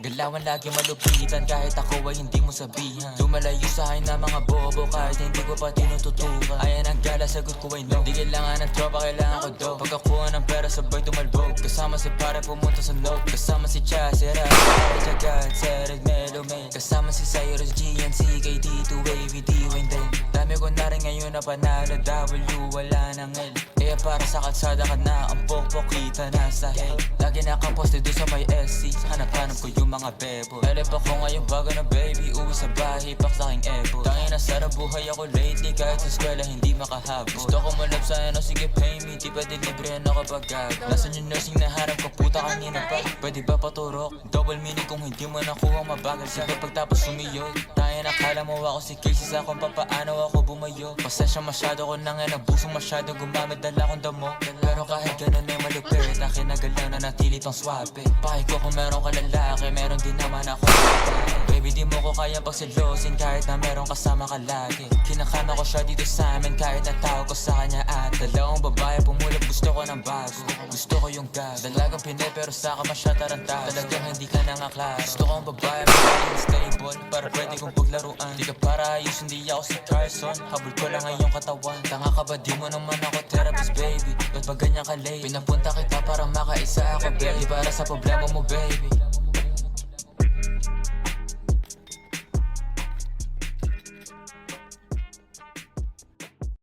Galawan lagi malupitan kahit ako ay hindi mo sabihan. Lumalayo sa akin na mga bobo kahit hindi ko pa tinututukan. Ayan ang gala, sagot ko ay no. Di kailangan ng tropa, kailangan ko do. Pagkakuha ng pera sabay tumalbog. Kasama si pare pumunta sa note. Kasama si Chasera, Jagat, Sered, Melo, May. Kasama si Cyrus, GNC, KD2, AVD, Wayne din. Dami ko na rin ngayon na panalo, W, wala nang L. Kaya para sa kalsada ka na, ang pokpok kita na sa hell. Lagi nakaposte doon sa may SC, hanap-hanap ko yung mga bebo. Elep ako ngayon bago na baby, uwi sa bahay, pak sa aking ebo. Tangin na sarap buhay ako lately, kahit sa eskwela hindi makahabol. Gusto ko malap sa ano, sige pay me, di pwede libre na kapag gago. Nasaan yung nursing na harap ko, puta kanina pa, pwede ba paturok? Double meaning kung hindi mo nakuha mabagal. Sige pagtapos sumiyod, tangin akala mo ako si Casey sa kung papaano ako bumayo. Pasensya masyado ko nang nabusong masyado gumamit, dala kong damo. Pero kahit ganun ay malupit, akin na galaw na natili pang swabe. Pahay ko kung meron ka lalaki, meron din naman ako. Baby di mo ko kaya pagsilosin kahit na meron kasama ka lagi. Kinakama ko siya dito sa amin kahit natawag ko sa kanya at dalawang babae pumulog, gusto ko ng bago. Gusto ko yung gas, dalagang pinay pero sa ka masya tarantado. Talagang hindi ka nangaklaro. Gusto ko ang babae magaling stable para pwede kong paglaruan. Di ka para ayos, hindi ako si Carson. Habol ko lang ang iyong katawan. Tanga ka ba, di mo naman ako therapist baby. Ba't ba ganyan ka late? Pinapunta kita para makaisa ako baby. Para sa problema mo baby.